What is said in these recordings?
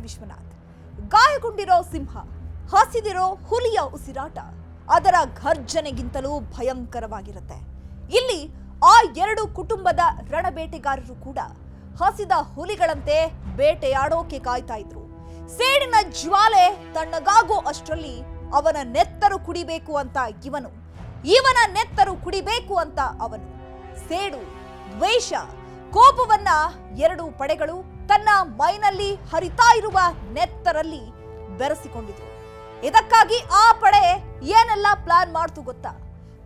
ವಿಶ್ವನಾಥ್. ಗಾಯಗೊಂಡಿರೋ ಸಿಂಹ, ಹಸಿದಿರೋ ಹುಲಿಯ ಉಸಿರಾಟ ಅದರ ಘರ್ಜನೆಗಿಂತಲೂ ಭಯಂಕರವಾಗಿರುತ್ತೆ. ಇಲ್ಲಿ ಆ ಎರಡು ಕುಟುಂಬದ ರಣಬೇಟೆಗಾರರು ಕೂಡ ಹಸಿದ ಹುಲಿಗಳಂತೆ ಬೇಟೆಯಾಡೋಕೆ ಕಾಯ್ತಾ ಇದ್ರು. ಸೇಡಿನ ಜ್ವಾಲೆ ತಣ್ಣಗಾಗೋ ಅಷ್ಟರಲ್ಲಿ ಅವನ ನೆತ್ತರು ಕುಡಿಬೇಕು ಅಂತ ಇವನು, ಇವನ ನೆತ್ತರು ಕುಡಿಬೇಕು ಅಂತ ಅವನು. ಸೇಡು, ದ್ವೇಷ, ಕೋಪವನ್ನ ಎರಡು ಪಡೆಗಳು ತನ್ನ ಮೈನಲ್ಲಿ ಹರಿತಾ ಇರುವ ನೆತ್ತರಲ್ಲಿ ಬೆರೆಸಿಕೊಂಡಿದ್ರು. ಇದಕ್ಕಾಗಿ ಆ ಪಡೆ ಏನೆಲ್ಲ ಪ್ಲಾನ್ ಮಾಡ್ತು ಗೊತ್ತಾ?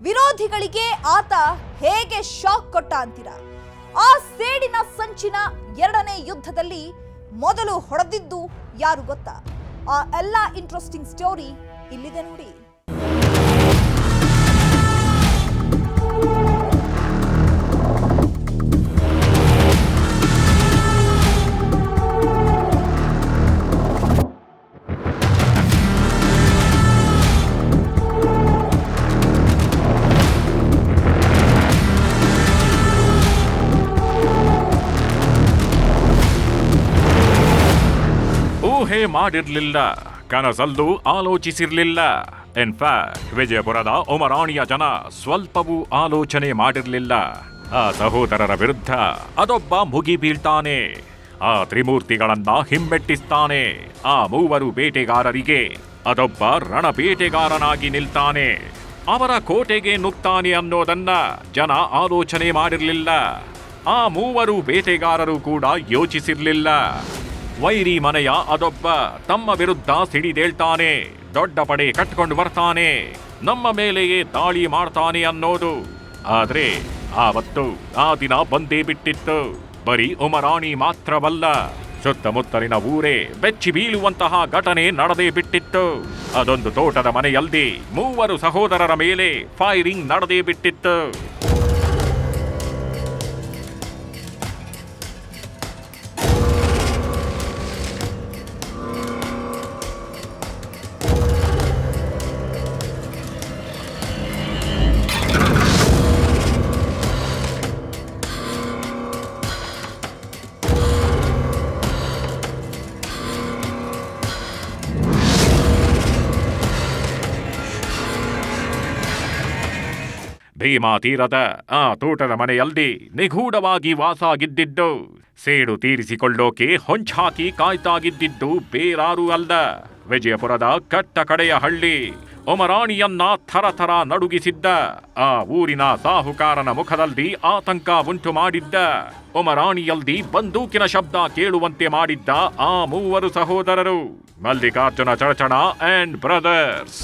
ವಿರೋಧಿಗಳಿಗೆ ಆತ ಹೇಗೆ ಶಾಕ್ ಕೊಟ್ಟ ಅಂತೀರಾ? ಆ ಸೇಡಿನ ಸಂಚಿನ ಎರಡನೇ ಯುದ್ಧದಲ್ಲಿ ಮೊದಲು ಹೊಡೆದಿದ್ದು ಯಾರು ಗೊತ್ತಾ? ಆ ಎಲ್ಲ ಇಂಟ್ರೆಸ್ಟಿಂಗ್ ಸ್ಟೋರಿ ಇಲ್ಲಿದೆ ನೋಡಿ. ಊಹೆ ಮಾಡಿರ್ಲಿಲ್ಲ, ಕನಸಲ್ಲೂ ಆಲೋಚಿಸಿರ್ಲಿಲ್ಲ. ಇನ್ಫ್ಯಾಕ್ಟ್ ವಿಜಯಪುರದ ಉಮರಾಣಿಯ ಜನ ಸ್ವಲ್ಪವೂ ಆಲೋಚನೆ ಮಾಡಿರ್ಲಿಲ್ಲ. ಆ ಸಹೋದರರ ವಿರುದ್ಧ ಅದೊಬ್ಬ ಮುಗಿ ಬೀಳ್ತಾನೆ, ಆ ತ್ರಿಮೂರ್ತಿಗಳನ್ನ ಹಿಮ್ಮೆಟ್ಟಿಸ್ತಾನೆ. ಆ ಮೂವರು ಬೇಟೆಗಾರರಿಗೆ ಅದೊಬ್ಬ ರಣಬೇಟೆಗಾರನಾಗಿ ನಿಲ್ತಾನೆ, ಅವರ ಕೋಟೆಗೆ ನುಗ್ತಾನೆ ಅನ್ನೋದನ್ನ ಜನ ಆಲೋಚನೆ ಮಾಡಿರ್ಲಿಲ್ಲ. ಆ ಮೂವರು ಬೇಟೆಗಾರರು ಕೂಡ ಯೋಚಿಸಿರ್ಲಿಲ್ಲ. ವೈರಿ ಮನೆಯ ಅದೊಬ್ಬ ತಮ್ಮ ವಿರುದ್ಧ ಸಿಡಿದೇಳ್ತಾನೆ, ದೊಡ್ಡ ಪಡೆ ಕಟ್ಕೊಂಡು ಬರ್ತಾನೆ, ನಮ್ಮ ಮೇಲೆಯೇ ದಾಳಿ ಮಾಡ್ತಾನೆ ಅನ್ನೋದು. ಆದ್ರೆ ಆವತ್ತು ಆ ದಿನ ಬಂದೇ ಬಿಟ್ಟಿತ್ತು. ಬರೀ ಉಮರಾಣಿ ಮಾತ್ರವಲ್ಲ, ಸುತ್ತಮುತ್ತಲಿನ ಊರೇ ಬೆಚ್ಚಿ ಬೀಳುವಂತಹ ಘಟನೆ ನಡೆದೇ ಬಿಟ್ಟಿತ್ತು. ಅದೊಂದು ತೋಟದ ಮನೆಯಲ್ಲಿ ಮೂವರು ಸಹೋದರರ ಮೇಲೆ ಫೈರಿಂಗ್ ನಡೆದೇ ಬಿಟ್ಟಿತ್ತು. ಭೀಮಾ ತೀರದ ಆ ತೋಟದ ಮನೆಯಲ್ಲಿ ನಿಗೂಢವಾಗಿ ವಾಸಾಗಿದ್ದಿದ್ದು, ಸೇಡು ತೀರಿಸಿಕೊಳ್ಳೋಕೆ ಹೊಂಚಾಕಿ ಕಾಯ್ತಾಗಿದ್ದಿದ್ದು ಬೇರಾರೂ ಅಲ್ಲ, ವಿಜಯಪುರದ ಕಟ್ಟ ಕಡೆಯ ಹಳ್ಳಿ ಉಮರಾಣಿಯನ್ನ ಥರಥರ ನಡುಗಿಸಿದ್ದ, ಆ ಊರಿನ ಸಾಹುಕಾರನ ಮುಖದಲ್ಲಿ ಆತಂಕ ಉಂಟು ಮಾಡಿದ್ದ, ಉಮರಾಣಿಯಲ್ಲಿ ಬಂದೂಕಿನ ಶಬ್ದ ಕೇಳುವಂತೆ ಮಾಡಿದ್ದ ಆ ಮೂವರು ಸಹೋದರರು ಮಲ್ಲಿಕಾರ್ಜುನ ಚಡಚಣ ಅಂಡ್ ಬ್ರದರ್ಸ್.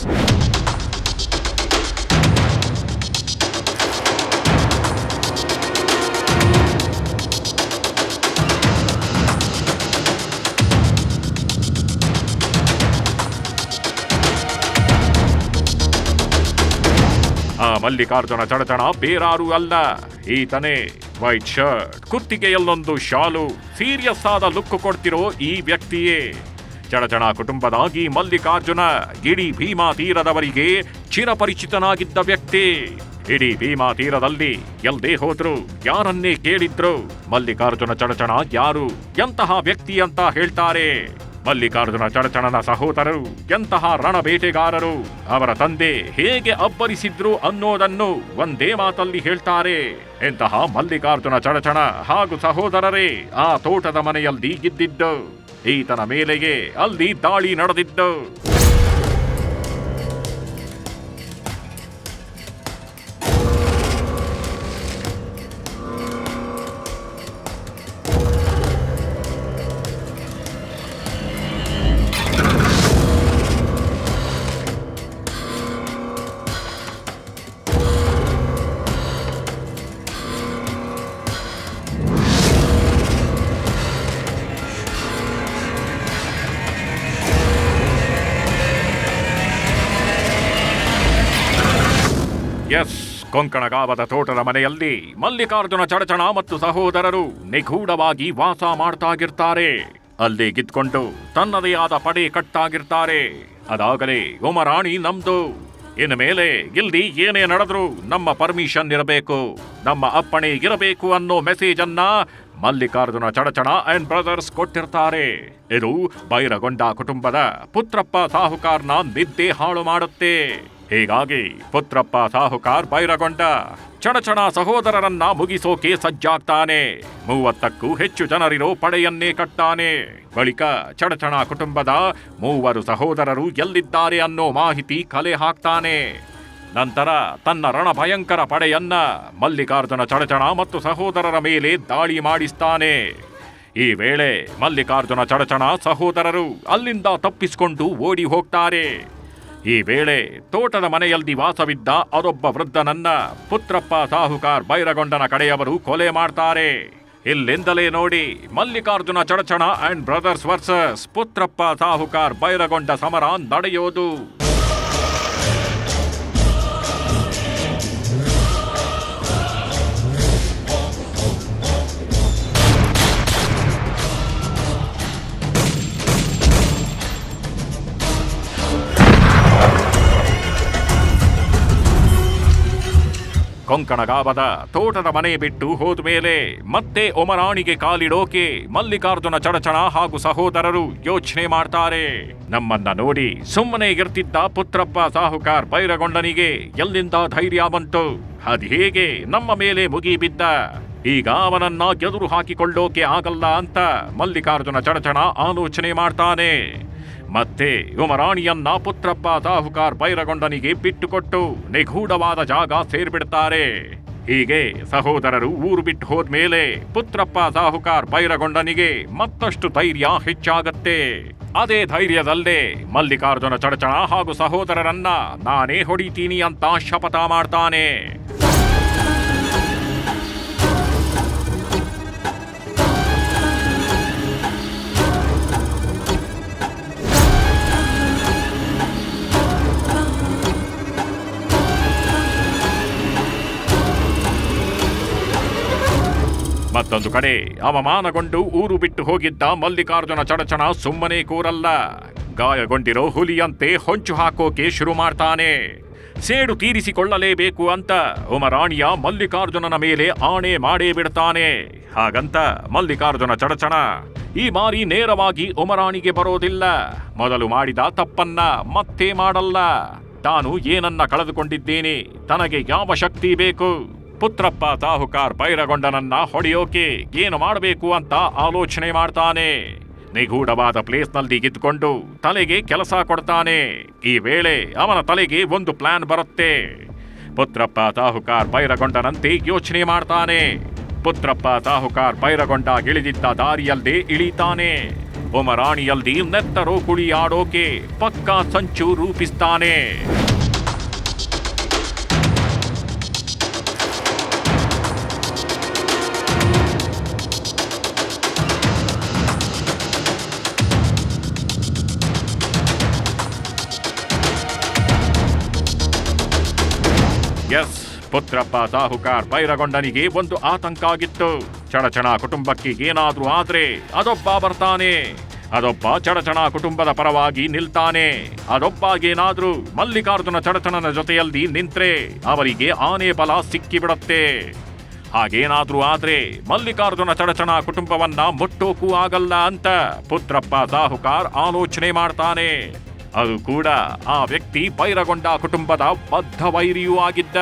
ಆ ಮಲ್ಲಿಕಾರ್ಜುನ ಚಡಚಣ ಬೇರಾರೂ ಅಲ್ಲ, ಈತನೇ. ವೈಟ್ ಶರ್ಟ್, ಕುತ್ತಿಗೆಯಲ್ಲೊಂದು ಶಾಲು, ಸೀರಿಯಸ್ ಆದ ಲುಕ್ ಕೊಡ್ತಿರೋ ಈ ವ್ಯಕ್ತಿಯೇ. ಚಡಚಣ ಕುಟುಂಬದ ಈ ಮಲ್ಲಿಕಾರ್ಜುನ ಇಡೀ ಭೀಮಾ ತೀರದವರಿಗೆ ಚಿರಪರಿಚಿತನಾಗಿದ್ದ ವ್ಯಕ್ತಿ. ಇಡೀ ಭೀಮಾ ತೀರದಲ್ಲಿ ಎಲ್ಲೇ ಹೋದ್ರು, ಯಾರನ್ನೇ ಕೇಳಿದ್ರು, ಮಲ್ಲಿಕಾರ್ಜುನ ಚಡಚಣ ಯಾರು, ಎಂತಹ ವ್ಯಕ್ತಿ ಅಂತ ಹೇಳ್ತಾರೆ. ಮಲ್ಲಿಕಾರ್ಜುನ ಚಡಚಣನ ಸಹೋದರರು ಎಂತಹ ರಣಬೇಟೆಗಾರರು, ಅವರ ತಂದೆ ಹೇಗೆ ಅಬ್ಬರಿಸಿದ್ರು ಅನ್ನೋದನ್ನು ಒಂದೇ ಮಾತಲ್ಲಿ ಹೇಳ್ತಾರೆ. ಇಂತಹ ಮಲ್ಲಿಕಾರ್ಜುನ ಚಡಚಣ ಹಾಗೂ ಸಹೋದರರೇ ಆ ತೋಟದ ಮನೆಯಲ್ಲಿ ಇದ್ದಿದ್ದು, ಈತನ ಮೇಲೆಯೇ ಅಲ್ಲಿ ದಾಳಿ ನಡೆದಿದ್ದು. ಎಸ್, ಕೊಂಕಣಗಾವದ ತೋಟದ ಮನೆಯಲ್ಲಿ ಮಲ್ಲಿಕಾರ್ಜುನ ಚಡಚಣ ಮತ್ತು ಸಹೋದರರು ನಿಗೂಢವಾಗಿ ವಾಸ ಮಾಡ್ತಾಗಿರ್ತಾರೆ. ಅಲ್ಲಿ ಗಿದ್ಕೊಂಡು ತನ್ನದೇ ಆದ ಪಡೆ ಕಟ್ಟಾಗಿರ್ತಾರೆ. ಅದಾಗಲೇ ಉಮರಾಣಿ ನಮ್ದು, ಇನ್ನು ಮೇಲೆ ಇಲ್ಲಿ ಏನೇ ನಡೆದ್ರೂ ನಮ್ಮ ಪರ್ಮಿಷನ್ ಇರಬೇಕು, ನಮ್ಮ ಅಪ್ಪಣೆ ಇರಬೇಕು ಅನ್ನೋ ಮೆಸೇಜ್ ಅನ್ನ ಮಲ್ಲಿಕಾರ್ಜುನ ಚಡಚಣ ಅಂಡ್ ಬ್ರದರ್ಸ್ ಕೊಟ್ಟಿರ್ತಾರೆ. ಇದು ಬೈರಗೊಂಡ ಕುಟುಂಬದ ಪುತ್ರಪ್ಪ ಸಾಹುಕಾರ್ನ ನಿದ್ದೆ ಹಾಳು ಮಾಡುತ್ತೆ. ಹೀಗಾಗಿ ಪುತ್ರಪ್ಪ ಸಾಹುಕಾರ್ ಬೈರಗೊಂಡ ಚಡಚಣ ಸಹೋದರರನ್ನ ಮುಗಿಸೋಕೆ ಸಜ್ಜಾಗ್ತಾನೆ. 30ಕ್ಕೂ ಹೆಚ್ಚು ಜನರಿರೋ ಪಡೆಯನ್ನೇ ಕಟ್ತಾನೆ. ಬಳಿಕ ಚಡಚಣ ಕುಟುಂಬದ 3 ಸಹೋದರರು ಎಲ್ಲಿದ್ದಾರೆ ಅನ್ನೋ ಮಾಹಿತಿ ಕಲೆ ಹಾಕ್ತಾನೆ. ನಂತರ ತನ್ನ ರಣಭಯಂಕರ ಪಡೆಯನ್ನ ಮಲ್ಲಿಕಾರ್ಜುನ ಚಡಚಣ ಮತ್ತು ಸಹೋದರರ ಮೇಲೆ ದಾಳಿ ಮಾಡಿಸ್ತಾನೆ. ಈ ವೇಳೆ ಮಲ್ಲಿಕಾರ್ಜುನ ಚಡಚಣ ಸಹೋದರರು ಅಲ್ಲಿಂದ ತಪ್ಪಿಸಿಕೊಂಡು ಓಡಿ ಹೋಗ್ತಾರೆ. ಈ ವೇಳೆ ತೋಟದ ಮನೆಯಲ್ಲಿ ವಾಸವಿದ್ದ ಅದೊಬ್ಬ ವೃದ್ಧನನ್ನ ಪುತ್ರಪ್ಪ ಸಾಹುಕಾರ್ ಬೈರಗೊಂಡನ ಕಡೆಯವರು ಕೊಲೆ ಮಾಡ್ತಾರೆ. ಇಲ್ಲಿಂದಲೇ ನೋಡಿ Mallikarjuna Chadachana and brothers versus Putrappa Sahukar Bairagonda ಸಮರ ನಡೆಯೋದು. ಕೊಂಕಣಗಾವದ ತೋಟದ ಮನೆ ಬಿಟ್ಟು ಹೋದ್ಮೇಲೆ ಮತ್ತೆ ಒಮರಾಣಿಗೆ ಕಾಲಿಡೋಕೆ ಮಲ್ಲಿಕಾರ್ಜುನ ಚಡಚಣ ಹಾಗೂ ಸಹೋದರರು ಯೋಚನೆ ಮಾಡ್ತಾರೆ. ನಮ್ಮನ್ನ ನೋಡಿ ಸುಮ್ಮನೆ ಇರ್ತಿದ್ದ ಪುತ್ರಪ್ಪ ಸಾಹುಕಾರ್ ಬೈರಗೊಂಡನಿಗೆ ಎಲ್ಲಿಂದ ಧೈರ್ಯ ಬಂತು? ಅದ್ ಹೇಗೆ ನಮ್ಮ ಮೇಲೆ ಮುಗಿಬಿದ್ದ? ಈಗ ಅವನನ್ನ ಎದುರು ಹಾಕಿಕೊಳ್ಳೋಕೆ ಆಗಲ್ಲ ಅಂತ ಮಲ್ಲಿಕಾರ್ಜುನ ಚಡಚಣ ಆಲೋಚನೆ ಮಾಡ್ತಾನೆ. ಮತ್ತೆ ಉಮರಾಣಿಯನ್ನ ಪುತ್ರಪ್ಪ ಸಾಹುಕಾರ್ ಬೈರಗೊಂಡನಿಗೆ ಬಿಟ್ಟುಕೊಟ್ಟು ನಿಗೂಢವಾದ ಜಾಗ ಸೇರ್ಬಿಡ್ತಾರೆ. ಹೀಗೆ ಸಹೋದರರು ಊರು ಬಿಟ್ಟು ಹೋದ್ಮೇಲೆ ಪುತ್ರಪ್ಪ ಸಾಹುಕಾರ್ ಬೈರಗೊಂಡನಿಗೆ ಮತ್ತಷ್ಟು ಧೈರ್ಯ ಹೆಚ್ಚಾಗತ್ತೆ. ಅದೇ ಧೈರ್ಯದಲ್ಲೇ ಮಲ್ಲಿಕಾರ್ಜುನ ಚಡಚಣ ಹಾಗೂ ಸಹೋದರರನ್ನ ನಾನೇ ಹೊಡಿತೀನಿ ಅಂತ ಶಪಥ ಮಾಡ್ತಾನೆ. ಮತ್ತೊಂದು ಕಡೆ ಅವಮಾನಗೊಂಡು ಊರು ಬಿಟ್ಟು ಹೋಗಿದ್ದ ಮಲ್ಲಿಕಾರ್ಜುನ ಚಡಚಣ ಸುಮ್ಮನೆ ಕೂರಲ್ಲ. ಗಾಯಗೊಂಡಿರೋ ಹುಲಿಯಂತೆ ಹೊಂಚು ಹಾಕೋಕೆ ಶುರು ಮಾಡ್ತಾನೆ. ಸೇಡು ತೀರಿಸಿಕೊಳ್ಳಲೇಬೇಕು ಅಂತ ಉಮರಾಣಿಯ ಮಲ್ಲಿಕಾರ್ಜುನನ ಮೇಲೆ ಆಣೆ ಮಾಡೇ ಬಿಡ್ತಾನೆ. ಹಾಗಂತ ಮಲ್ಲಿಕಾರ್ಜುನ ಚಡಚಣ ಈ ಬಾರಿ ನೇರವಾಗಿ ಉಮರಾಣಿಗೆ ಬರೋದಿಲ್ಲ. ಮೊದಲು ಮಾಡಿದ ತಪ್ಪನ್ನ ಮತ್ತೆ ಮಾಡಲ್ಲ. ತಾನು ಏನನ್ನ ಕಳೆದುಕೊಂಡಿದ್ದೇನೆ, ತನಗೆ ಯಾವ ಶಕ್ತಿ ಬೇಕು, ಪುತ್ರಪ್ಪ ಸಾಹುಕಾರ್ ಬೈರಗೊಂಡನನ್ನ ಹೊಡೆಯೋಕೆ ಏನು ಮಾಡಬೇಕು ಅಂತ ಆಲೋಚನೆ ಮಾಡ್ತಾನೆ. ನಿಗೂಢವಾದ ಪ್ಲೇಸ್ನಲ್ಲಿ ಇದ್ದುಕೊಂಡು ತಲೆಗೆ ಕೆಲಸ ಕೊಡ್ತಾನೆ. ಈ ವೇಳೆ ಅವನ ತಲೆಗೆ ಒಂದು ಪ್ಲಾನ್ ಬರುತ್ತೆ. ಪುತ್ರಪ್ಪ ಸಾಹುಕಾರ್ ಬೈರಗೊಂಡನಂತೆ ಯೋಚನೆ ಮಾಡ್ತಾನೆ. ಪುತ್ರಪ್ಪ ಸಾಹುಕಾರ್ ಬೈರಗೊಂಡ ಇಳಿದಿದ್ದ ದಾರಿಯಲ್ಲೇ ಇಳಿತಾನೆ. ಉಮರಾಣಿಯಲ್ಲಿ ನೆತ್ತರೋ ಕುಳಿ ಆಡೋಕೆ ಪಕ್ಕಾ ಸಂಚು ರೂಪಿಸ್ತಾನೆ. ಎಸ್, ಪುತ್ರಪ್ಪ ಸಾಹುಕಾರ್ ಬೈರಗೊಂಡನಿಗೆ ಒಂದು ಆತಂಕ ಆಗಿತ್ತು. ಚಡಚಣ ಕುಟುಂಬಕ್ಕೆ ಏನಾದ್ರೂ ಆದ್ರೆ ಅದೊಬ್ಬ ಬರ್ತಾನೆ. ಅದೊಬ್ಬ ಚಡಚಣ ಕುಟುಂಬದ ಪರವಾಗಿ ನಿಲ್ತಾನೆ. ಅದೊಬ್ಬ ಏನಾದ್ರೂ ಮಲ್ಲಿಕಾರ್ಜುನ ಚಡಚಣನ ಜೊತೆಯಲ್ಲಿ ನಿಂತ್ರೆ ಅವರಿಗೆ ಆನೆ ಬಲ ಸಿಕ್ಕಿಬಿಡತ್ತೆ. ಹಾಗೇನಾದ್ರೂ ಆದ್ರೆ ಮಲ್ಲಿಕಾರ್ಜುನ ಚಡಚಣ ಕುಟುಂಬವನ್ನ ಮುಟ್ಟೋಕೂ ಆಗಲ್ಲ ಅಂತ ಪುತ್ರಪ್ಪ ಸಾಹುಕಾರ್ ಆಲೋಚನೆ ಮಾಡ್ತಾನೆ. ಅದು ಕೂಡ ಆ ವ್ಯಕ್ತಿ ಬೈರಗೊಂಡ ಕುಟುಂಬದ ಬದ್ಧ ವೈರಿಯೂ ಆಗಿದ್ದ.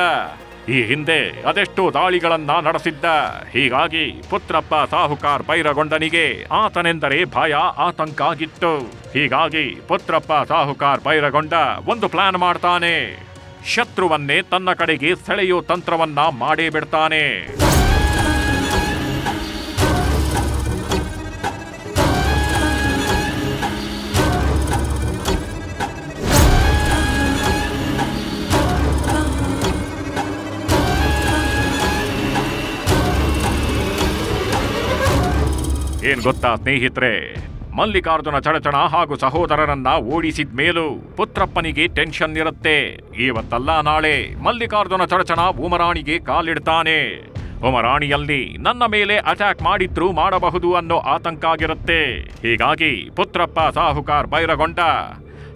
ಈ ಹಿಂದೆ ಅದೆಷ್ಟೋ ದಾಳಿಗಳನ್ನ ನಡೆಸಿದ್ದ. ಹೀಗಾಗಿ ಪುತ್ರಪ್ಪ ಸಾಹುಕಾರ್ ಬೈರಗೊಂಡನಿಗೆ ಆತನೆಂದರೆ ಭಯ, ಆತಂಕ ಆಗಿತ್ತು. ಹೀಗಾಗಿ ಪುತ್ರಪ್ಪ ಸಾಹುಕಾರ್ ಬೈರಗೊಂಡ ಒಂದು ಪ್ಲಾನ್ ಮಾಡ್ತಾನೆ. ಶತ್ರುವನ್ನೇ ತನ್ನ ಕಡೆಗೆ ಸೆಳೆಯೋ ತಂತ್ರವನ್ನ ಮಾಡೇ ಬಿಡ್ತಾನೆ. ಏನ್ ಗೊತ್ತಾ ಸ್ನೇಹಿತರೆ, ಮಲ್ಲಿಕಾರ್ಜುನ ಚಡಚಣ ಹಾಗೂ ಸಹೋದರರನ್ನ ಓಡಿಸಿದ ಮೇಲೂ ಪುತ್ರಪ್ಪನಿಗೆ ಟೆನ್ಷನ್ ಇರುತ್ತೆ. ಇವತ್ತಲ್ಲ ನಾಳೆ ಮಲ್ಲಿಕಾರ್ಜುನ ಚಡಚಣ ಉಮರಾಣಿಗೆ ಕಾಲಿಡ್ತಾನೆ. ಉಮರಾಣಿಯಲ್ಲಿ ನನ್ನ ಮೇಲೆ ಅಟ್ಯಾಕ್ ಮಾಡಿದ್ರೂ ಮಾಡಬಹುದು ಅನ್ನೋ ಆತಂಕ ಆಗಿರುತ್ತೆ. ಹೀಗಾಗಿ ಪುತ್ರಪ್ಪ ಸಾಹುಕಾರ್ ಬೈರಗೊಂಡ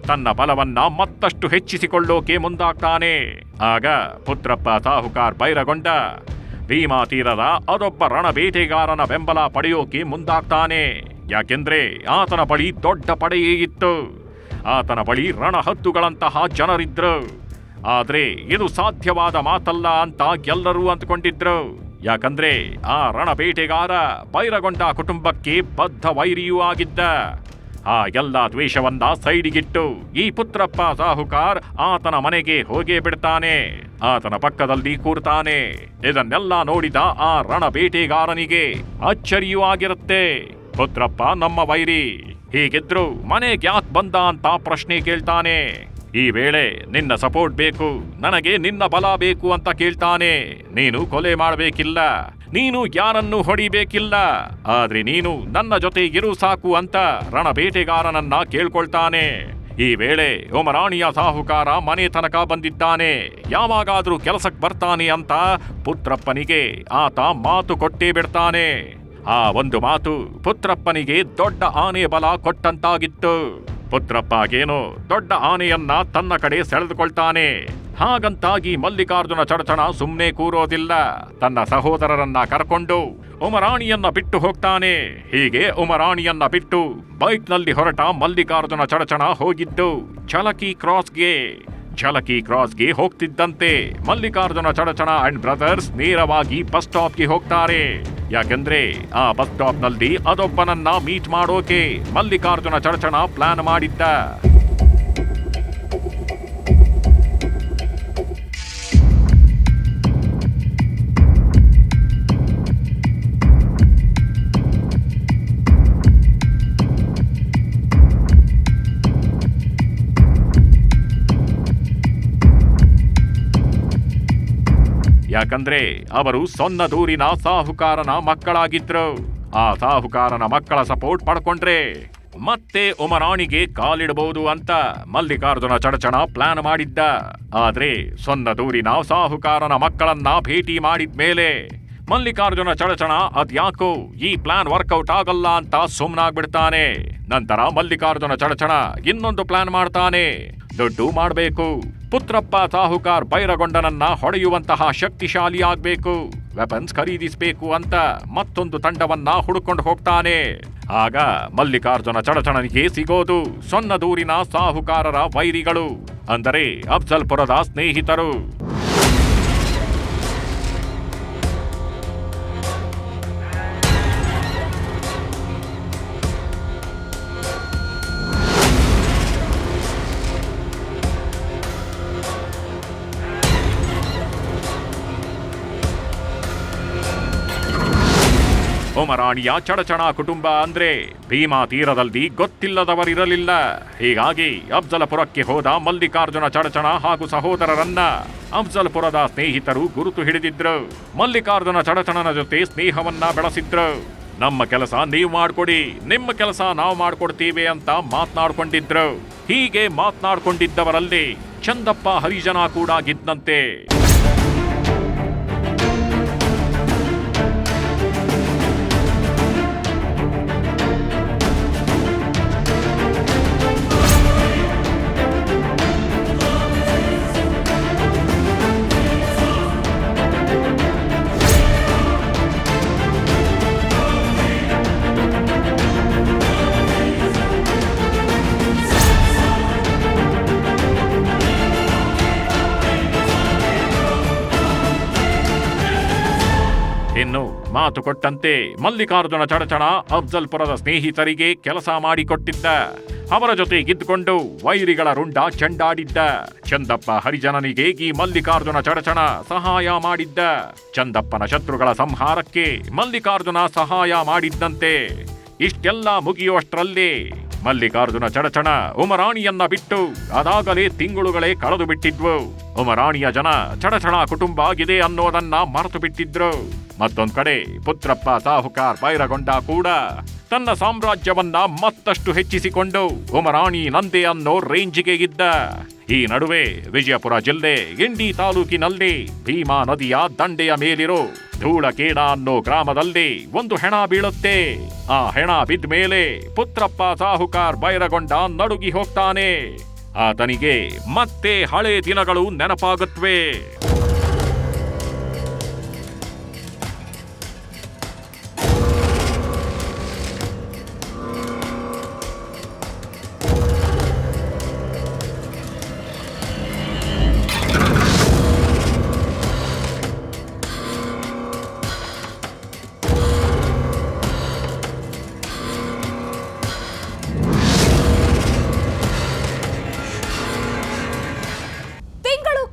ತನ್ನ ಬಲವನ್ನ ಮತ್ತಷ್ಟು ಹೆಚ್ಚಿಸಿಕೊಳ್ಳೋಕೆ ಮುಂದಾಗ್ತಾನೆ. ಆಗ ಪುತ್ರಪ್ಪ ಸಾಹುಕಾರ್ ಬೈರಗೊಂಡ ಭೀಮಾ ತೀರದ ಅದೊಬ್ಬ ರಣಬೇಟೆಗಾರನ ಬೆಂಬಲ ಪಡೆಯೋಕೆ ಮುಂದಾಗ್ತಾನೆ. ಯಾಕೆಂದ್ರೆ ಆತನ ಬಳಿ ದೊಡ್ಡ ಪಡೆಯೇ ಇತ್ತು. ಆತನ ಬಳಿ ರಣಹದ್ದುಗಳಂತಹ ಜನರಿದ್ರು. ಆದ್ರೆ ಇದು ಸಾಧ್ಯವಾದ ಮಾತಲ್ಲ ಅಂತ ಎಲ್ಲರೂ ಅಂದ್ಕೊಂಡಿದ್ರು. ಯಾಕಂದ್ರೆ ಆ ರಣಬೇಟೆಗಾರ ಬೈರಗೊಂಡ ಕುಟುಂಬಕ್ಕೆ ಬದ್ಧ ವೈರಿಯೂ ಆಗಿದ್ದ. ಆ ಎಲ್ಲ ದ್ವೇಷವನ್ನ ಸೈಡಿಗಿಟ್ಟು ಈ ಪುತ್ರಪ್ಪ ಸಾಹುಕಾರ್ ಆತನ ಮನೆಗೆ ಹೋಗೇ ಬಿಡ್ತಾನೆ. ಆತನ ಪಕ್ಕದಲ್ಲಿ ಕೂರ್ತಾನೆ. ಇದನ್ನೆಲ್ಲ ನೋಡಿದ ಆ ರಣಬೇಟೆಗಾರನಿಗೆ ಅಚ್ಚರಿಯೂ ಆಗಿರುತ್ತೆ. ಪುತ್ರಪ್ಪ ನಮ್ಮ ವೈರಿ, ಹೀಗಿದ್ರು ಮನೆಗೆ ಯಾಕೆ ಬಂದ ಅಂತ ಪ್ರಶ್ನೆ ಕೇಳ್ತಾನೆ. ಈ ವೇಳೆ ನಿನ್ನ ಸಪೋರ್ಟ್ ಬೇಕು, ನನಗೆ ನಿನ್ನ ಬಲ ಬೇಕು ಅಂತ ಕೇಳ್ತಾನೆ. ನೀನು ಕೊಲೆ ಮಾಡಬೇಕಿಲ್ಲ, ನೀನು ಯಾರನ್ನು ಹೊಡಿಬೇಕಿಲ್ಲ, ಆದ್ರೆ ನೀನು ನನ್ನ ಜೊತೆ ಇರು ಸಾಕು ಅಂತ ರಣಬೇಟೆಗಾರನನ್ನ ಕೇಳ್ಕೊಳ್ತಾನೆ. ಈ ವೇಳೆ ಉಮರಾಣಿಯ ಸಾಹುಕಾರ ಮನೆ ತನಕ ಬಂದಿದ್ದಾನೆ. ಯಾವಾಗಾದ್ರೂ ಕೆಲಸಕ್ಕೆ ಬರ್ತಾನೆ ಅಂತ ಪುತ್ರಪ್ಪನಿಗೆ ಆತ ಮಾತು ಕೊಟ್ಟೇ ಬಿಡ್ತಾನೆ. ಆ ಒಂದು ಮಾತು ಪುತ್ರಪ್ಪನಿಗೆ ದೊಡ್ಡ ಆನೆ ಬಲ ಕೊಟ್ಟಂತಾಗಿತ್ತು. ಪುತ್ರಪ್ಪಗೇನೋ ದೊಡ್ಡ ಆನೆಯನ್ನ ತನ್ನ ಕಡೆ ಸೆಳೆದುಕೊಳ್ತಾನೆ. ಹಾಗಂತಾಗಿ ಮಲ್ಲಿಕಾರ್ಜುನ ಚಡಚಣ ಸುಮ್ಮನೆ ಕೂರೋದಿಲ್ಲ. ತನ್ನ ಸಹೋದರರನ್ನ ಕರ್ಕೊಂಡು ಉಮರಾಣಿಯನ್ನ ಬಿಟ್ಟು ಹೋಗ್ತಾನೆ. ಹೀಗೆ ಉಮರಾಣಿಯನ್ನ ಬಿಟ್ಟು ಬೈಕ್ನಲ್ಲಿ ಹೊರಟ ಮಲ್ಲಿಕಾರ್ಜುನ ಚಡಚಣ ಹೋಗಿದ್ದು ಝಲಕಿ ಕ್ರಾಸ್ಗೆ ಹೋಗ್ತಿದ್ದಂತೆ ಮಲ್ಲಿಕಾರ್ಜುನ ಚಡಚಣ ಅಂಡ್ ಬ್ರದರ್ಸ್ ನೇರವಾಗಿ ಬಸ್ ಸ್ಟಾಪ್ಗೆ ಹೋಗ್ತಾರೆ. ಯಾಕೆಂದ್ರೆ ಆ ಬಸ್ ಸ್ಟಾಪ್ ನಲ್ಲಿ ಅದೊಬ್ಬನನ್ನ ಮೀಟ್ ಮಾಡೋಕೆ ಮಲ್ಲಿಕಾರ್ಜುನ ಚಡಚಣ ಪ್ಲಾನ್ ಮಾಡಿದ್ದ. ಯಾಕಂದ್ರೆ ಅವರು ಸೊನ್ನದೂರಿನ ಸಾಹುಕಾರನ ಮಕ್ಕಳಾಗಿದ್ರು. ಆ ಸಾಹುಕಾರನ ಮಕ್ಕಳ ಸಪೋರ್ಟ್ ಪಡ್ಕೊಂಡ್ರೆ ಮತ್ತೆ ಉಮರಾಣಿಗೆ ಕಾಲಿಡಬಹುದು ಅಂತ ಮಲ್ಲಿಕಾರ್ಜುನ ಚಡಚಣ ಪ್ಲಾನ್ ಮಾಡಿದ್ದ. ಆದ್ರೆ ಸೊನ್ನದೂರಿನ ಸಾಹುಕಾರನ ಮಕ್ಕಳನ್ನ ಭೇಟಿ ಮಾಡಿದ್ಮೇಲೆ ಮಲ್ಲಿಕಾರ್ಜುನ ಚಡಚಣ ಅದ್ಯಾಕೋ ಈ ಪ್ಲಾನ್ ವರ್ಕೌಟ್ ಆಗಲ್ಲ ಅಂತ ಸುಮ್ನಾಗ್ಬಿಡ್ತಾನೆ. ನಂತರ ಮಲ್ಲಿಕಾರ್ಜುನ ಚಡಚಣ ಇನ್ನೊಂದು ಪ್ಲಾನ್ ಮಾಡ್ತಾನೆ. ದುಡ್ಡು ಮಾಡಬೇಕು, ಪುತ್ರಪ್ಪ ಸಾಹುಕಾರ್ ಬೈರಗೊಂಡನನ್ನ ಹೊಡೆಯುವಂತಹ ಶಕ್ತಿಶಾಲಿ ಆಗ್ಬೇಕು, ವೆಪನ್ಸ್ ಖರೀದಿಸಬೇಕು ಅಂತ ಮತ್ತೊಂದು ತಂಡವನ್ನ ಹುಡುಕೊಂಡು ಹೋಗ್ತಾನೆ. ಆಗ ಮಲ್ಲಿಕಾರ್ಜುನ ಚಡಚಣನಿಗೆ ಸಿಗೋದು ಸೊನ್ನದೂರಿನ ಸಾಹುಕಾರರ ವೈರಿಗಳು, ಅಂದರೆ ಅಫ್ಜಲ್ಪುರದ ಸ್ನೇಹಿತರು. ಉಮರಾಣಿಯ ಚಡಚಣ ಕುಟುಂಬ ಅಂದ್ರೆ ಭೀಮಾ ತೀರದಲ್ಲಿ ಗೊತ್ತಿಲ್ಲದವರಿರಲಿಲ್ಲ. ಹೀಗಾಗಿ ಅಫ್ಜಲಪುರಕ್ಕೆ ಹೋದ ಮಲ್ಲಿಕಾರ್ಜುನ ಚಡಚಣ ಹಾಗೂ ಸಹೋದರರನ್ನ ಅಫ್ಜಲ್ಪುರದ ಸ್ನೇಹಿತರು ಗುರುತು ಹಿಡಿದಿದ್ರು. ಮಲ್ಲಿಕಾರ್ಜುನ ಚಡಚಣನ ಜೊತೆ ಸ್ನೇಹವನ್ನ ಬೆಳೆಸಿದ್ರು. ನಮ್ಮ ಕೆಲಸ ನೀವು ಮಾಡ್ಕೊಡಿ, ನಿಮ್ಮ ಕೆಲಸ ನಾವು ಮಾಡ್ಕೊಡ್ತೀವಿ ಅಂತ ಮಾತನಾಡ್ಕೊಂಡಿದ್ರು. ಹೀಗೆ ಮಾತನಾಡ್ಕೊಂಡಿದ್ದವರಲ್ಲಿ ಚಂದಪ್ಪ ಹರಿಜನ ಕೂಡ ಗಿದ್ದಂತೆ. ಇನ್ನು ಮಾತು ಕೊಟ್ಟಂತೆ ಮಲ್ಲಿಕಾರ್ಜುನ ಚಡಚಣ ಅಫ್ಜಲ್ಪುರದ ಸ್ನೇಹಿತರಿಗೆ ಕೆಲಸ ಮಾಡಿಕೊಟ್ಟಿದ್ದ. ಅವರ ಜೊತೆ ಗಿದ್ದುಕೊಂಡು ವೈರಿಗಳ ರುಂಡ ಚೆಂಡಾಡಿದ್ದ. ಚಂದಪ್ಪ ಹರಿಜನನಿಗೆ ಈ ಮಲ್ಲಿಕಾರ್ಜುನ ಚಡಚಣ ಸಹಾಯ ಮಾಡಿದ್ದ. ಚಂದಪ್ಪನ ಶತ್ರುಗಳ ಸಂಹಾರಕ್ಕೆ ಮಲ್ಲಿಕಾರ್ಜುನ ಸಹಾಯ ಮಾಡಿದ್ದಂತೆ. ಇಷ್ಟೆಲ್ಲ ಮುಗಿಯುವಷ್ಟರಲ್ಲಿ ಮಲ್ಲಿಕಾರ್ಜುನ ಚಡಚಣ ಉಮರಾಣಿಯನ್ನ ಬಿಟ್ಟು ಅದಾಗಲೇ ತಿಂಗಳುಗಳೇ ಕಳೆದು ಬಿಟ್ಟಿದ್ವು. ಉಮರಾಣಿಯ ಜನ ಚಡಚಣ ಕುಟುಂಬ ಇದೆ ಅನ್ನೋದನ್ನ ಮರೆತು ಬಿಟ್ಟಿದ್ರು. ಮತ್ತೊಂದ್ ಕಡೆ ಪುತ್ರಪ್ಪ ಸಾಹುಕಾರ್ ಬೈರಗೊಂಡ ಕೂಡ ತನ್ನ ಸಾಮ್ರಾಜ್ಯವನ್ನ ಮತ್ತಷ್ಟು ಹೆಚ್ಚಿಸಿಕೊಂಡು ಉಮರಾಣಿ ನಂದೆ ಅನ್ನೋ ರೇಂಜಿಗೆ ಇದ್ದ. ಈ ನಡುವೆ ವಿಜಯಪುರ ಜಿಲ್ಲೆ ಇಂಡಿ ತಾಲೂಕಿನಲ್ಲಿ ಭೀಮಾ ನದಿಯ ದಂಡೆಯ ಮೇಲಿರೋ ಧೂಳಕೇಡ ಅನ್ನೋ ಗ್ರಾಮದಲ್ಲಿ ಒಂದು ಹೆಣ ಬೀಳುತ್ತೆ. ಆ ಹೆಣ ಬಿದ್ದ ಮೇಲೆ ಪುತ್ರಪ್ಪ ಸಾಹುಕಾರ್ ಬೈರಗೊಂಡ ನಡುಗಿ ಹೋಗ್ತಾನೆ. ಆತನಿಗೆ ಮತ್ತೆ ಹಳೆ ದಿನಗಳು ನೆನಪಾಗುತ್ತವೆ.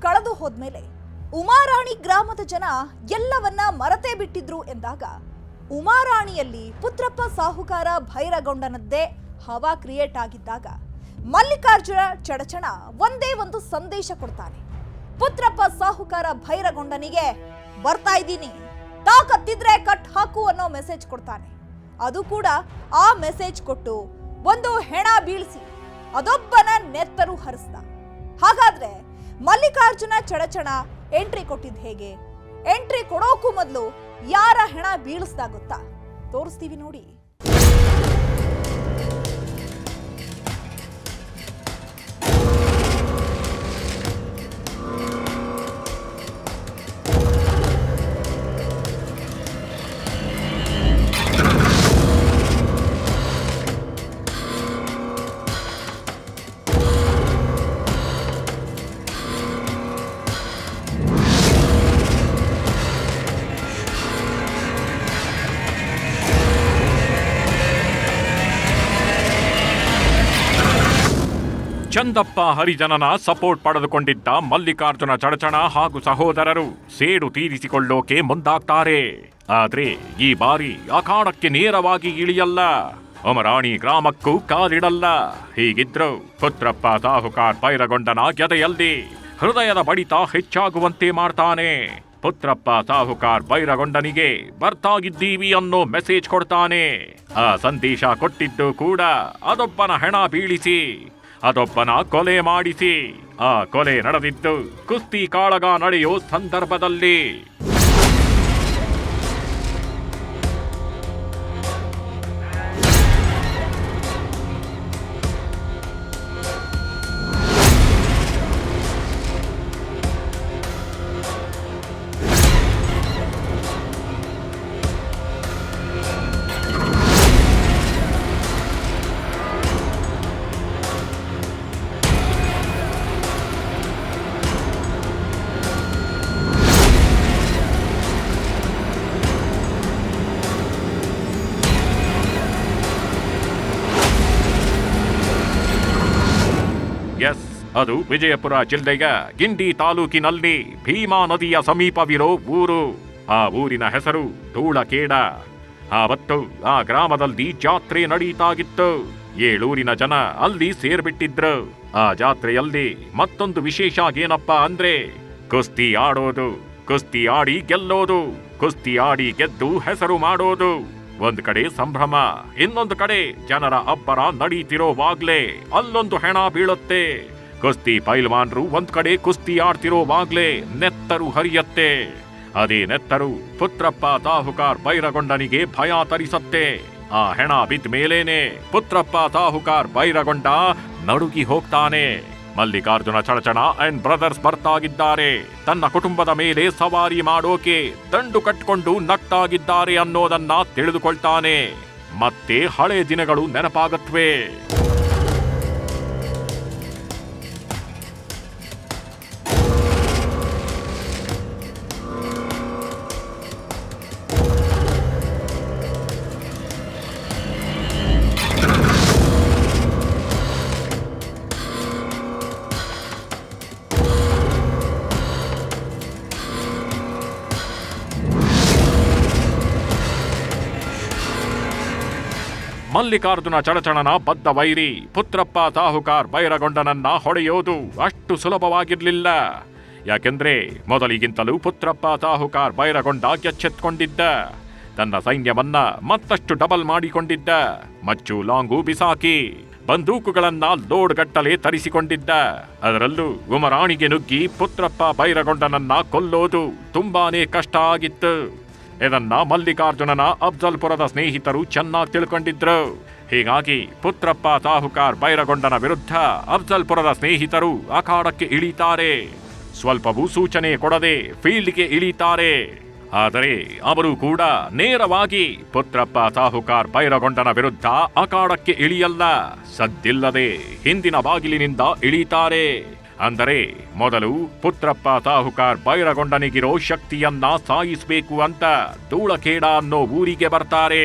ಕಳೆದು ಹೋದ್ಮೇಲೆ ಉಮಾರಾಣಿ ಗ್ರಾಮದ ಜನ ಎಲ್ಲವನ್ನ ಮರೆತೇ ಬಿಟ್ಟಿದ್ರು ಎಂದಾಗ ಉಮಾರಾಣಿಯಲ್ಲಿ ಪುತ್ರಪ್ಪ ಸಾಹುಕಾರ ಭೈರಗೊಂಡನದ್ದೇ ಹವಾ ಕ್ರಿಯೇಟ್ ಆಗಿದ್ದಾಗ ಮಲ್ಲಿಕಾರ್ಜುನ ಚಡಚಣ ಒಂದೇ ಒಂದು ಸಂದೇಶ ಕೊಡ್ತಾನೆ. ಪುತ್ರಪ್ಪ ಸಾಹುಕಾರ ಭೈರಗೊಂಡನಿಗೆ ಬರ್ತಾ ಇದ್ದೀನಿ, ತಾಕತ್ತಿದ್ರೆ ಕಟ್ ಹಾಕು ಅನ್ನೋ ಮೆಸೇಜ್ ಕೊಡ್ತಾನೆ. ಅದು ಕೂಡ ಆ ಮೆಸೇಜ್ ಕೊಟ್ಟು ಒಂದು ಹೆಣ ಬೀಳಿಸಿ ಅದೊಬ್ಬನ ನೆತ್ತರು ಹರಿಸ್ದ. ಹಾಗಾದ್ರೆ ಮಲ್ಲಿಕಾರ್ಜುನ ಚಡಚಣ ಎಂಟ್ರಿ ಕೊಟ್ಟಿದ್ ಹೇಗೆ? ಎಂಟ್ರಿ ಕೊಡೋಕು ಮೊದಲು ಯಾರ ಹೆಣ ಬೀಳಿಸ್ದ ಗೊತ್ತಾ? ತೋರಿಸ್ತೀವಿ ನೋಡಿ. ಚಂದಪ್ಪ ಹರಿಜನನ ಸಪೋರ್ಟ್ ಪಡೆದುಕೊಂಡಿದ್ದ ಮಲ್ಲಿಕಾರ್ಜುನ ಚಡಚಣ ಹಾಗೂ ಸಹೋದರರು ಸೇಡು ತೀರಿಸಿಕೊಳ್ಳೋಕೆ ಮುಂದಾಗ್ತಾರೆ. ಆದ್ರೆ ಈ ಬಾರಿ ಅಖಾಡಕ್ಕೆ ನೇರವಾಗಿ ಇಳಿಯಲ್ಲ, ಉಮರಾಣಿ ಗ್ರಾಮಕ್ಕೂ ಕಾಲಿಡಲ್ಲ. ಹೀಗಿದ್ರು ಪುತ್ರಪ್ಪ ಸಾಹುಕಾರ್ ಭೈರಗೊಂಡನ ಎದೆಯಲ್ಲಿ ಹೃದಯದ ಬಡಿತ ಹೆಚ್ಚಾಗುವಂತೆ ಮಾಡ್ತಾನೆ. ಪುತ್ರಪ್ಪ ಸಾಹುಕಾರ್ ಭೈರಗೊಂಡನಿಗೆ ಬರ್ತಾಗಿದ್ದೀವಿ ಅನ್ನೋ ಮೆಸೇಜ್ ಕೊಡ್ತಾನೆ. ಆ ಸಂದೇಶ ಕೊಟ್ಟಿದ್ದು ಕೂಡ ಅದೊಬ್ಬನ ಹೆಣ ಬೀಳಿಸಿ ಅದೊಬ್ಬನ ಕೊಲೆ ಮಾಡಿಸಿ. ಆ ಕೊಲೆ ನಡೆದಿದ್ದು ಕುಸ್ತಿ ಕಾಳಗ ನಡೆಯೋ ಸಂದರ್ಭದಲ್ಲಿ. ಎಸ್, ಅದು ವಿಜಯಪುರ ಜಿಲ್ಲೆಯ ಗಿಂಡಿ ತಾಲೂಕಿನಲ್ಲಿ ಭೀಮಾ ನದಿಯ ಸಮೀಪವಿರೋ ಊರು. ಆ ಊರಿನ ಹೆಸರು ಧೂಳಖೇಡ. ಆವತ್ತು ಆ ಗ್ರಾಮದಲ್ಲಿ ಜಾತ್ರೆ ನಡೀತಾಗಿತ್ತು. 7 ಊರಿನ ಜನ ಅಲ್ಲಿ ಸೇರ್ಬಿಟ್ಟಿದ್ರು. ಆ ಜಾತ್ರೆಯಲ್ಲಿ ಮತ್ತೊಂದು ವಿಶೇಷ ಏನಪ್ಪಾ ಅಂದ್ರೆ ಕುಸ್ತಿ ಆಡೋದು, ಕುಸ್ತಿ ಆಡಿ ಗೆಲ್ಲೋದು, ಕುಸ್ತಿ ಆಡಿ ಗೆದ್ದು ಹೆಸರು ಮಾಡೋದು. ಒಂದ್ ಕಡೆ ಸಂಭ್ರಮ, ಇನ್ನೊಂದು ಕಡೆ ಜನರ ಅಬ್ಬರ ನಡೀತಿರೋವಾಗ್ಲೇ ಅಲ್ಲೊಂದು ಹೆಣ ಬೀಳುತ್ತೆ. ಕುಸ್ತಿ ಪೈಲ್ವಾನ್ರು ಒಂದ್ ಕಡೆ ಕುಸ್ತಿ ಆಡ್ತಿರೋವಾಗ್ಲೇ ನೆತ್ತರು ಹರಿಯತ್ತೆ. ಅದೇ ನೆತ್ತರು ಪುತ್ರಪ್ಪ ಸಾಹುಕಾರ್ ಭೈರಗೊಂಡನಿಗೆ ಭಯ ತರಿಸತ್ತೆ. ಆ ಹೆಣ ಬಿದ್ದ ಮೇಲೇನೆ ಪುತ್ರಪ್ಪ ಸಾಹುಕಾರ್ ಭೈರಗೊಂಡ ನಡುಗಿ ಹೋಗ್ತಾನೆ. ಮಲ್ಲಿಕಾರ್ಜುನ ಚಡಚಣ ಅಂಡ್ ಬ್ರದರ್ಸ್ ಬರ್ತಾಗಿದ್ದಾರೆ. ತನ್ನ ಕುಟುಂಬದ ಮೇಲೆ ಸವಾರಿ ಮಾಡೋಕೆ ದಂಡು ಕಟ್ಕೊಂಡು ನಗ್ತಾಗಿದ್ದಾರೆ ಅನ್ನೋದನ್ನ ತಿಳಿದುಕೊಳ್ತಾನೆ. ಮತ್ತೆ ಹಳೆ ದಿನಗಳು ನೆನಪಾಗತ್ವೆ. ಮಲ್ಲಿಕಾರ್ಜುನ ಚಡಚಣನ ಬದ್ಧ ವೈರಿ ಪುತ್ರಪ್ಪ ಸಾಹುಕಾರ್ ಭೈರಗೊಂಡನನ್ನ ಹೊಡೆಯೋದು ಅಷ್ಟು ಸುಲಭವಾಗಿರ್ಲಿಲ್ಲ. ಯಾಕೆಂದ್ರೆ ಮೊದಲಿಗಿಂತಲೂ ಪುತ್ರಪ್ಪ ಸಾಹುಕಾರ್ ಭೈರಗೊಂಡ ಎಚ್ಚೆತ್ಕೊಂಡಿದ್ದ. ತನ್ನ ಸೈನ್ಯವನ್ನ ಮತ್ತಷ್ಟು ಡಬಲ್ ಮಾಡಿಕೊಂಡಿದ್ದ. ಮಚ್ಚು ಲಾಂಗು ಬಿಸಾಕಿ ಬಂದೂಕುಗಳನ್ನ ಲೋಡ್ ಗಟ್ಟಲೆ ತರಿಸಿಕೊಂಡಿದ್ದ. ಅದರಲ್ಲೂ ಉಮರಾಣಿಗೆ ನುಗ್ಗಿ ಪುತ್ರಪ್ಪ ಭೈರಗೊಂಡನನ್ನ ಕೊಲ್ಲೋದು ತುಂಬಾನೇ ಕಷ್ಟ ಆಗಿತ್ತು. ಇದನ್ನ ಮಲ್ಲಿಕಾರ್ಜುನನ ಅಫ್ಜಲ್ಪುರದ ಸ್ನೇಹಿತರು ಚೆನ್ನಾಗಿ ತಿಳ್ಕೊಂಡಿದ್ರು. ಹೀಗಾಗಿ ಪುತ್ರಪ್ಪ ಸಾಹುಕಾರ್ ಬೈರಗೊಂಡನ ವಿರುದ್ಧ ಅಫ್ಜಲ್ಪುರದ ಸ್ನೇಹಿತರು ಅಖಾಡಕ್ಕೆ ಇಳಿತಾರೆ. ಸ್ವಲ್ಪವೂ ಸೂಚನೆ ಕೊಡದೆ ಫೀಲ್ಡ್ಗೆ ಇಳಿತಾರೆ. ಆದರೆ ಅವರು ಕೂಡ ನೇರವಾಗಿ ಪುತ್ರಪ್ಪ ಸಾಹುಕಾರ್ ಬೈರಗೊಂಡನ ವಿರುದ್ಧ ಅಖಾಡಕ್ಕೆ ಇಳಿಯಲ್ಲ, ಸದ್ದಿಲ್ಲದೆ ಹಿಂದಿನ ಬಾಗಿಲಿನಿಂದ ಇಳಿತಾರೆ. ಅಂದರೆ ಮೊದಲು ಪುತ್ರಪ್ಪ ಸಾಹುಕಾರ್ ಬೈರಗೊಂಡನಿಗಿರೋ ಶಕ್ತಿಯನ್ನ ಸಾಯಿಸಬೇಕು ಅಂತ ಧೂಳಖೇಡ ಅನ್ನೋ ಊರಿಗೆ ಬರ್ತಾರೆ.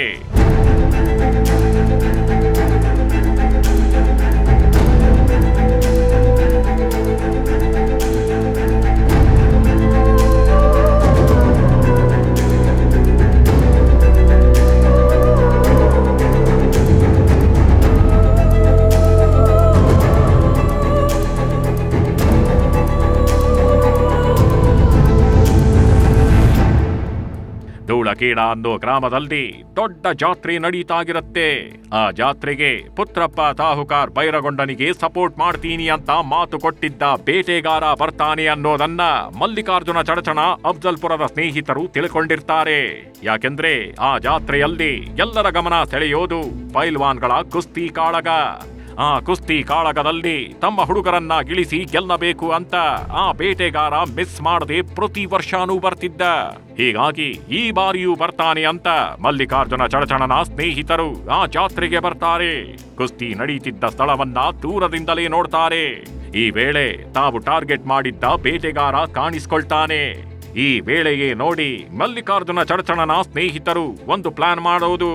ಧೂಳಖೇಡ ಅನ್ನೋ ಗ್ರಾಮದಲ್ಲಿ ದೊಡ್ಡ ಜಾತ್ರೆ ನಡೀತಾಗಿರುತ್ತೆ. ಆ ಜಾತ್ರೆಗೆ ಪುತ್ರಪ್ಪ ಸಾಹುಕಾರ್ ಬೈರಗೊಂಡನಿಗೆ ಸಪೋರ್ಟ್ ಮಾಡ್ತೀನಿ ಅಂತ ಮಾತು ಕೊಟ್ಟಿದ್ದ ಬೇಟೆಗಾರ ಬರ್ತಾನೆ ಅನ್ನೋದನ್ನ ಮಲ್ಲಿಕಾರ್ಜುನ ಚಡಚಣ ಅಫ್ಜಲ್ಪುರದ ಸ್ನೇಹಿತರು ತಿಳ್ಕೊಂಡಿರ್ತಾರೆ. ಯಾಕೆಂದ್ರೆ ಆ ಜಾತ್ರೆಯಲ್ಲಿ ಎಲ್ಲರ ಗಮನ ಸೆಳೆಯೋದು ಪೈಲ್ವಾನ್ಗಳ ಕುಸ್ತಿ ಕಾಳಗ. ಆ ಕುಸ್ತಿ ಕಾಳಗದಲ್ಲಿ ತಮ್ಮ ಹುಡುಗರನ್ನ ಗಿಳಿಸಿ ಗೆಲ್ಲಬೇಕು ಅಂತ ಆ ಬೇಟೆಗಾರ ಮಿಸ್ ಮಾಡದೆ ಪ್ರತಿ ವರ್ಷನೂ ಬರ್ತಿದ್ದ. ಹೀಗಾಗಿ ಈ ಬಾರಿಯೂ ಬರ್ತಾನೆ ಅಂತ ಮಲ್ಲಿಕಾರ್ಜುನ ಚಡಚಣನ ಸ್ನೇಹಿತರು ಆ ಜಾತ್ರೆಗೆ ಬರ್ತಾರೆ. ಕುಸ್ತಿ ನಡೀತಿದ್ದ ಸ್ಥಳವನ್ನ ದೂರದಿಂದಲೇ ನೋಡ್ತಾರೆ. ಈ ವೇಳೆ ತಾವು ಟಾರ್ಗೆಟ್ ಮಾಡಿದ್ದ ಬೇಟೆಗಾರ ಕಾಣಿಸ್ಕೊಳ್ತಾನೆ. ಈ ವೇಳೆಗೆ ನೋಡಿ ಮಲ್ಲಿಕಾರ್ಜುನ ಚಡಚಣನ ಸ್ನೇಹಿತರು ಒಂದು ಪ್ಲಾನ್ ಮಾಡೋದು.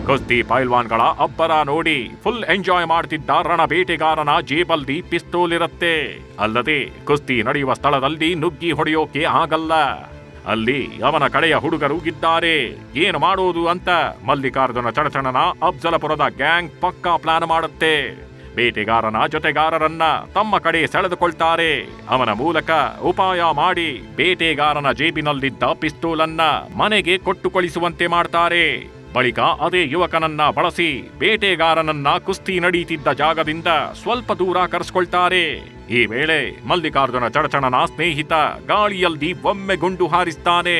ಕುಸ್ತಿ ಪೈಲ್ವಾನ್ಗಳ ಅಬ್ಬರ ನೋಡಿ ಫುಲ್ ಎಂಜಾಯ್ ಮಾಡ್ತಿದ್ದ ರಣ ಬೇಟೆಗಾರನ ಜೇಬಲ್ಲಿ ಪಿಸ್ತೂಲ್ ಇರುತ್ತೆ. ಅಲ್ಲದೆ ಕುಸ್ತಿ ನಡೆಯುವ ಸ್ಥಳದಲ್ಲಿ ನುಗ್ಗಿ ಹೊಡೆಯೋಕೆ ಆಗಲ್ಲ. ಅಲ್ಲಿ ಅವನ ಕಡೆಯ ಹುಡುಗರು ಇದ್ದಾರೆ. ಏನು ಮಾಡೋದು ಅಂತ ಮಲ್ಲಿಕಾರ್ಜುನ ಚಡಚಣನ ಅಫ್ಜಲಪುರದ ಗ್ಯಾಂಗ್ ಪಕ್ಕಾ ಪ್ಲಾನ್ ಮಾಡುತ್ತೆ. ಬೇಟೆಗಾರನ ಜೊತೆಗಾರರನ್ನ ತಮ್ಮ ಕಡೆ ಸೆಳೆದುಕೊಳ್ತಾರೆ. ಅವನ ಮೂಲಕ ಉಪಾಯ ಮಾಡಿ ಬೇಟೆಗಾರನ ಜೇಬಿನಲ್ಲಿದ್ದ ಪಿಸ್ತೂಲನ್ನ ಮನೆಗೆ ಕೊಟ್ಟು ಕಳಿಸುವಂತೆ ಮಾಡ್ತಾರೆ. ಬಳಿಕ ಅದೇ ಯುವಕನನ್ನ ಬಳಸಿ ಬೇಟೆಗಾರನನ್ನ ಕುಸ್ತಿ ನಡೀತಿದ್ದ ಜಾಗದಿಂದ ಸ್ವಲ್ಪ ದೂರ ಕರೆಸ್ಕೊಳ್ತಾರೆ. ಈ ವೇಳೆ ಮಲ್ಲಿಕಾರ್ಜುನ ಚಡಚಣನ ಸ್ನೇಹಿತ ಗಾಳಿಯಲ್ಲಿ ಒಮ್ಮೆ ಗುಂಡು ಹಾರಿಸ್ತಾನೆ.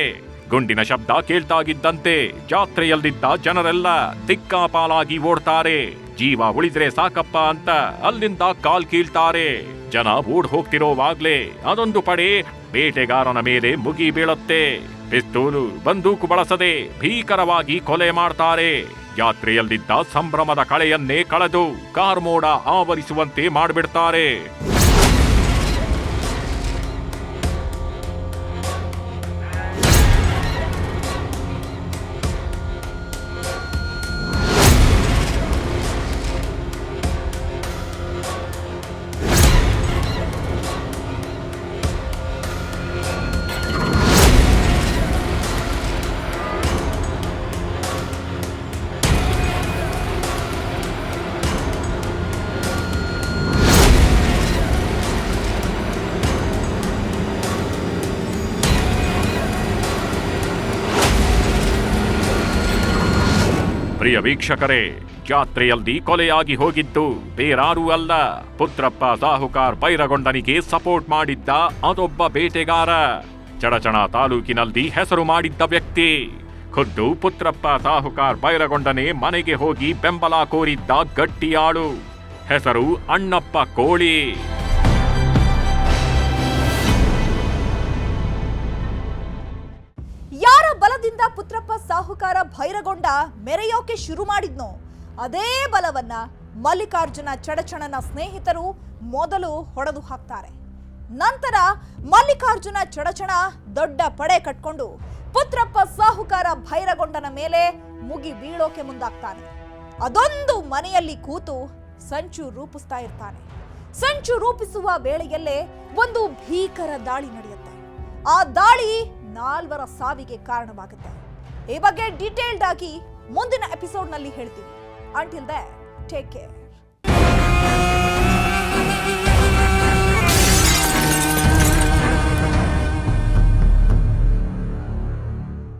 ಗುಂಡಿನ ಶಬ್ದ ಕೇಳ್ತಾಗಿದ್ದಂತೆ ಜಾತ್ರೆಯಲ್ಲಿದ್ದ ಜನರೆಲ್ಲ ದಿಕ್ಕಾಪಾಲಾಗಿ ಓಡ್ತಾರೆ. ಜೀವ ಉಳಿದ್ರೆ ಸಾಕಪ್ಪ ಅಂತ ಅಲ್ಲಿಂದ ಕಾಲ್ ಕೀಳ್ತಾರೆ. ಜನ ಓಡ್ ಹೋಗ್ತಿರೋವಾಗ್ಲೇ ಅದೊಂದು ಪಡೆ ಬೇಟೆಗಾರನ ಮೇಲೆ ಮುಗಿ ಬೀಳುತ್ತೆ. ಪಿಸ್ತೂಲು ಬಂದೂಕು ಬಳಸದೆ ಭೀಕರವಾಗಿ ಕೊಲೆ ಮಾಡ್ತಾರೆ. ಜಾತ್ರೆಯಲ್ಲಿದ್ದ ಸಂಭ್ರಮದ ಕಳೆಯನ್ನೇ ಕಳೆದು ಕಾರ್ಮೋಡ ಆವರಿಸುವಂತೆ ಮಾಡಿಬಿಡ್ತಾರೆ. ಪ್ರಿಯ ವೀಕ್ಷಕರೇ, ಜಾತ್ರೆಯಲ್ಲಿ ಕೊಲೆಯಾಗಿ ಹೋಗಿದ್ದು ಬೇರಾರೂ ಅಲ್ಲ, ಪುತ್ರಪ್ಪ ಸಾಹುಕಾರ್ ಬೈರಗೊಂಡನಿಗೆ ಸಪೋರ್ಟ್ ಮಾಡಿದ್ದ ಅದೊಬ್ಬ ಬೇಟೆಗಾರ. ಚಡಚಣ ತಾಲೂಕಿನಲ್ಲಿ ಹೆಸರು ಮಾಡಿದ್ದ ವ್ಯಕ್ತಿ. ಖುದ್ದು ಪುತ್ರಪ್ಪ ಸಾಹುಕಾರ್ ಬೈರಗೊಂಡನೇ ಮನೆಗೆ ಹೋಗಿ ಬೆಂಬಲ ಕೋರಿದ್ದ ಗಟ್ಟಿಯಾಳು. ಹೆಸರು ಅಣ್ಣಪ್ಪ ಕೋಳಿ. ಯಾರ ಬಲದಿಂದ ಪುತ್ರಪ್ಪ ಸಾಹುಕಾರ ಭೈರಗೊಂಡ ಮೆರೆಯೋಕೆ ಶುರು ಮಾಡಿದ್ನೋ ಅದೇ ಬಲವನ್ನ ಮಲ್ಲಿಕಾರ್ಜುನ ಚಡಚಣನ ಸ್ನೇಹಿತರು ಮೊದಲು ಹೊಡೆದು ಹಾಕ್ತಾರೆ. ನಂತರ ಮಲ್ಲಿಕಾರ್ಜುನ ಚಡಚಣ ದೊಡ್ಡ ಪಡೆ ಕಟ್ಕೊಂಡು ಪುತ್ರಪ್ಪ ಸಾಹುಕಾರ ಭೈರಗೊಂಡನ ಮೇಲೆ ಮುಗಿ ಬೀಳೋಕೆ ಮುಂದಾಗ್ತಾನೆ. ಅದೊಂದು ಮನೆಯಲ್ಲಿ ಕೂತು ಸಂಚು ರೂಪಿಸ್ತಾ ಇರ್ತಾನೆ. ಸಂಚು ರೂಪಿಸುವ ವೇಳೆಯಲ್ಲೇ ಒಂದು ಭೀಕರ ದಾಳಿ ನಡೆಯುತ್ತೆ. ಆ ದಾಳಿ 4 ಸಾವಿಗೆ ಕಾರಣವಾಗುತ್ತೆ. ಈ ಬಗ್ಗೆ ಡೀಟೇಲ್ಡ್ ಆಗಿ ಮುಂದಿನ ಎಪಿಸೋಡ್ನಲ್ಲಿ ಹೇಳ್ತೀವಿ. Until then take care.